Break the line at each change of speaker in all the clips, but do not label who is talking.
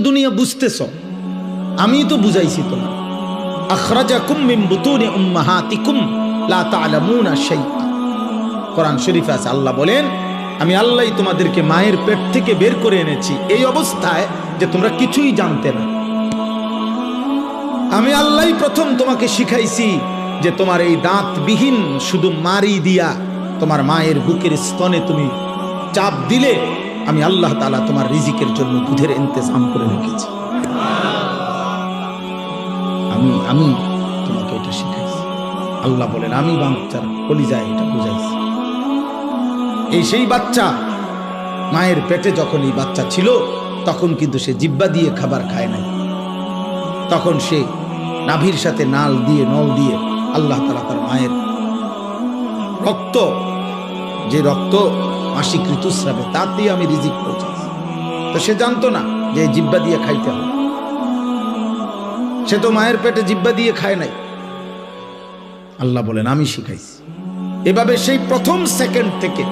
দুনিয়া বুঝতেছ, আমি তো বুঝাইছি তোমার। আখরাজাকুম মিন বুতুনি উম্মাহাতিকুম লা তা'লামুনা শাইআ। কোরআন শরীফে আছে, আল্লাহ বলেন আমি আল্লাহই তোমাদেরকে মায়ের পেট থেকে বের করে এনেছি এই অবস্থায় যে তোমরা কিছুই জানতে না। আমি আল্লাহই প্রথম তোমাকে শিখাইছি যে তোমার এই দাঁতবিহীন শুধু মারি দিয়া তোমার মায়ের বুকের স্তনে তুমি চাপ দিলে আমি আল্লাহ তাআলা তোমার রিজিকের জন্য দুধের ইন্তজাম করে রেখেছি। আমি তোমাকে এটা শিখাইছি। আল্লাহ বলেন আমি বাচ্চার কলিজায় এটা বুঝাইছি। এই সেই বাচ্চা মায়ের পেটে যখন এই বাচ্চা ছিল তখন কিন্তু সে জিহ্বা দিয়ে খাবার খায় নাই। তখন সে নাভির সাথে নল দিয়ে আল্লাহ তাআলা তার মায়ের রক্ত, যে রক্ত মাসিক ঋতুস্রাবে তার দিয়ে আমি রিজিক পৌঁছাইছি। তো সে জানতো না যে জিহ্বা দিয়ে খাইতে হবে। সে তো মায়ের পেটে জিহ্বা দিয়ে খায় নাই। আল্লাহ বলেন আমি শিখাইছি। এভাবে সেই প্রথম সেকেন্ড থেকে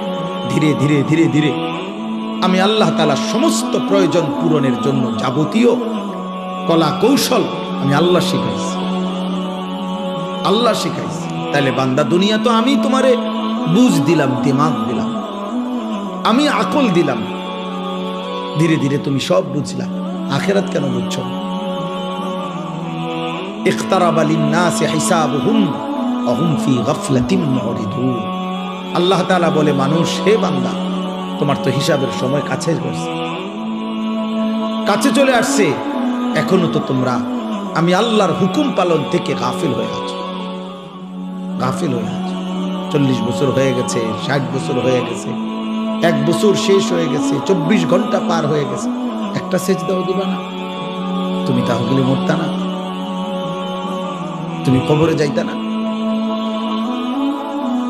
ধীরে ধীরে ধীরে ধীরে আমি আল্লাহ তাআলা সমস্ত প্রয়োজন পূরণের জন্য যাবতীয় কলা কৌশল আমি আল্লাহ শিখাইছি। আল্লাহ শিখাইছি। তাহলে বান্দা দুনিয়া তো আমি তোমারে বুঝ দিলাম, দিমাগ দিলাম, আমি আকল দিলাম, ধীরে ধীরে তুমি সব বুঝলা। আখিরাত কেন বুঝছো? ইখতারাবা লিন-নাসি হিসাবুহুম ওয়া হুম ফি গাফলাতিন মুরিদুন। আল্লাহ তাআলা বলে মানুষ, হে বান্দা তোমার তো হিসাবের সময় কাছে চলে আসছে, এখনো তো তোমরা আমি আল্লাহর হুকুম পালন থেকে গাফিল হয়ে আছো। 40 বছর হয়ে গেছে, 60 বছর হয়ে গেছে, 1 বছর শেষ হয়ে গেছে, 24 ঘন্টা পার হয়ে গেছে, একটা সেজদাও দিবা না। তুমি তাহলে মরতা না? তুমি কবরে যাইতা না?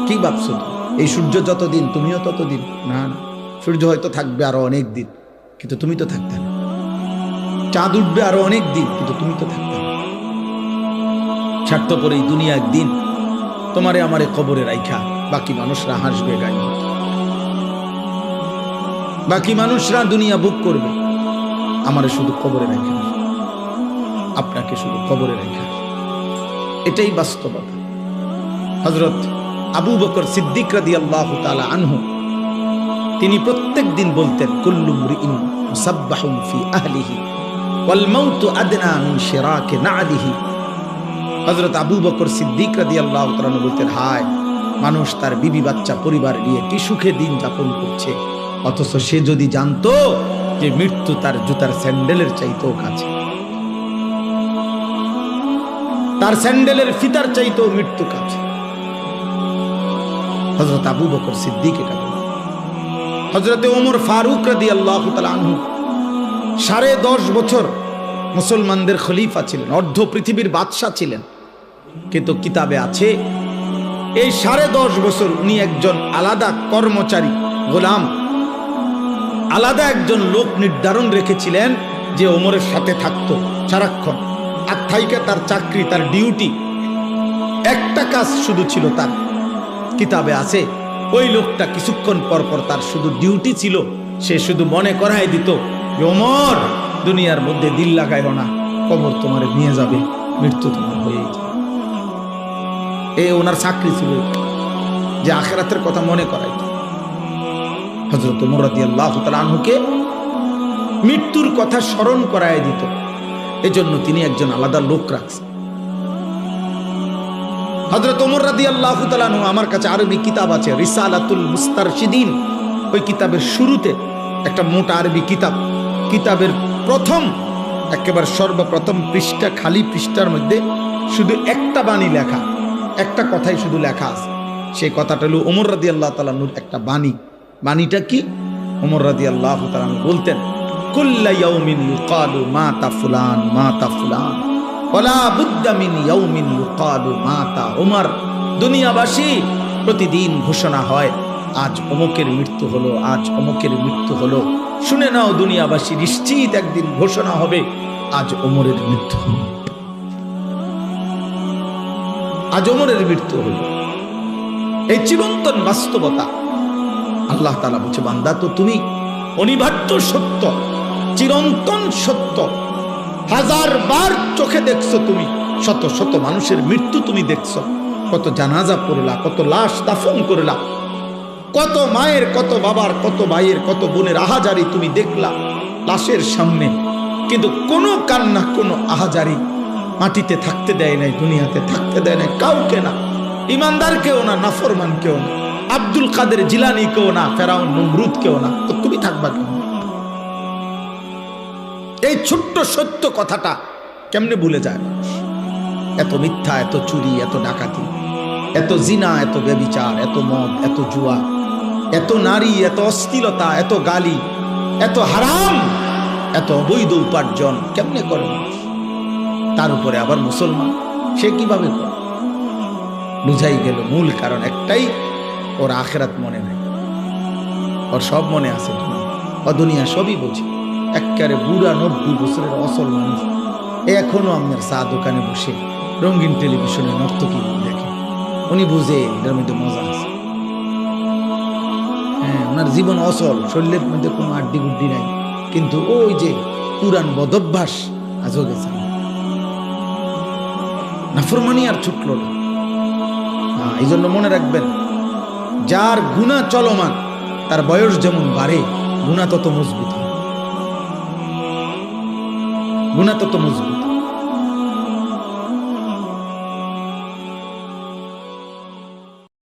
কি ভাবছো? এই সূর্য যতদিন তুমিও ততদিন। না, সূর্য হয়তো থাকবে আরো অনেক দিন, কিন্তু তুমি তো থাকতে না। চাঁদ উঠবে আরো অনেক দিন, কিন্তু তুমি তো থাকতে না। স্বার্থপর এই দুনিয়া একদিন তোমারে আমারে কবরে রাইখা বাকি মানুষরা হাসবে, গাইবে, বাকি মানুষরা দুনিয়া বুক করবে, আমারে শুধু কবরে রাইখা, আপনাকে শুধু কবরে রাইখা। এটাই বাস্তবতা। হযরত আবু বকর সিদ্দিক রাদিয়াল্লাহু তাআলা আনহু তিনি প্রত্যেক দিন বলতেন, কুল্লু মুরিইন মুসাব্বাহুন ফি আহলিহি ওয়াল মাউতু আদনা মিন শিরাকি না'লিহি। হযরত আবু বকর সিদ্দিক রাদিয়াল্লাহু তাআলা বলতেন, হায় মানুষ তার বিবি বাচ্চা পরিবার নিয়ে কি সুখে দিন যাপন করছে, অথচ সে যদি জানতো যে মৃত্যু তার জুতার স্যান্ডেলের চাইতেও কাছে, তার স্যান্ডেলের ফিতার চাইতেও মৃত্যু কাছে। হযরত আবু বকর সিদ্দিক এটা বলেন। হযরত ওমর ফারুক রাদিয়াল্লাহু তাআলা আনহু 10.5 বছর মুসলমানদের খলিফা ছিলেন, অর্ধ পৃথিবীর বাদশা ছিলেন, কিন্তু কিতাবে আছে এই 10.5 বছর উনি একজন আলাদা কর্মচারী, গোলাম, আলাদা একজন লোক নির্ধারণ রেখেছিলেন যে ওমরের সাথে থাকতো সারাক্ষণ। আর থাইকা তার চাকরি, তার ডিউটি, একটা কাজ শুধু ছিল তার। কিতাবে আছে ওই লোকটা কিছুক্ষণ পর পর তার শুধু ডিউটি ছিল, সে শুধু মনে করাই দিত যে ওমর দুনিয়ার মধ্যে দিল লাগাইও না, কবর তোমার নিয়ে যাবে, মৃত্যু তোমার হয়ে যাবে। এই ওনার চাকরি ছিল যে আখিরাতের কথা মনে করাইত। হযরত ওমর রাদিয়াল্লাহু তাআলা আনহুকে মৃত্যুর কথা স্মরণ করায় দিত, এজন্য তিনি একজন আলাদা লোক রাখছেন। হযরত ওমর রাদিয়াল্লাহু তাআলা আনহু, আমার কাছে আরবি কিতাব আছে রিসালাতুল মুস্তারশিদিন, ওই কিতাবের শুরুতে একটা মোটা আরবি কিতাব, কিতাবের প্রথম একেবারে সর্বপ্রথম পৃষ্ঠা, খালি পৃষ্ঠার মধ্যে শুধু একটা বাণী লেখা, একটা কথাই শুধু লেখা আছে। সেই কথাটা হলো ওমর রাদিয়াল্লাহু তাআলা আনহুর একটা বাণী। বাণীটা কি? ওমর রাদিয়াল্লাহু তাআলা আনহু বলতেন, কুল্লা ইয়াউমিন ইউকালু মাতা ফুলান মাতা ফুলান ওয়ালা বুদ্দা মিন ইয়াউমিন ইউকালু মাতা ওমর। দুনিয়াবাসী প্রতিদিন ঘোষণা হয় আজ অমুকের মৃত্যু হলো, আজ অমুকের মৃত্যু হলো। শুনে নাও দুনিয়াবাসী, নিশ্চিত একদিন ঘোষণা হবে আজ ওমরের মৃত্যু হলো, আজ ওমরের মৃত্যু হলো। এই চিরন্তন বাস্তবতা। আল্লাহ তাআলা বলছে, বান্দা তো তুমি অনিবার্য সত্য চিরন্তন সত্য। হাজার বার চোখে দেখছো তুমি, শত শত মানুষের মৃত্যু তুমি দেখছো, কত জানাজা পড়লা, কত লাশ দাফন করলা, কত মায়ের, কত বাবার, কত ভাইয়ের, কত বোনের আহাজারি তুমি দেখলা লাশের সামনে, কিন্তু কোনো কান্না, কোনো আহাজারি মাটিতে থাকতে দেয় নাই, দুনিয়াতে থাকতে দেয় নাই কাউকে না, ইমানদার কেউ না, নাফরমান কেউ না, আব্দুল কাদের জিলানি কেউ না, ফেরাউন নমরুদ কেউ না, তো তুমি থাকবা কেন? এই ছোট্ট সত্য কথাটা কেমনে ভুলে যায় মানুষ? এত মিথ্যা, এত চুরি, এত ডাকাতি, এত জিনা, এত ব্যভিচার, এত মদ, এত জুয়া, এত নারী, এত অশ্লীলতা, এত গালি, এত হারাম, এত অবৈধ উপার্জন কেমনে করে মানুষ? তার উপরে আবার মুসলমান, সে কিভাবে করে? বুঝাই গেল মূল কারণ একটাই, ওর আখেরাত মনে নাই, ওর সব মনে আছে দুনিয়া, ও দুনিয়া সবই বোঝে। একেবারে বুড়া 90 বছরের অসল মানুষ এখনো আপনার চা দোকানে বসে রঙিন টেলিভিশনে নর্তকী দেখে, উনি বুঝে এটার মধ্যে মজা আছে। হ্যাঁ, ওনার জীবন অসল, শরীরের মধ্যে কোনো আড্ডি গুড্ডি নাই, কিন্তু ওই যে পুরান বদভ্যাস আজও গেছে না, নাফরমানি আর ছুটল না। এই জন্য মনে রাখবেন, যার গুনাহ চলমান তার বয়স যেমন বাড়ে, গুনাহ তত মজবুত হয়, গুনাহ তত মজবুত।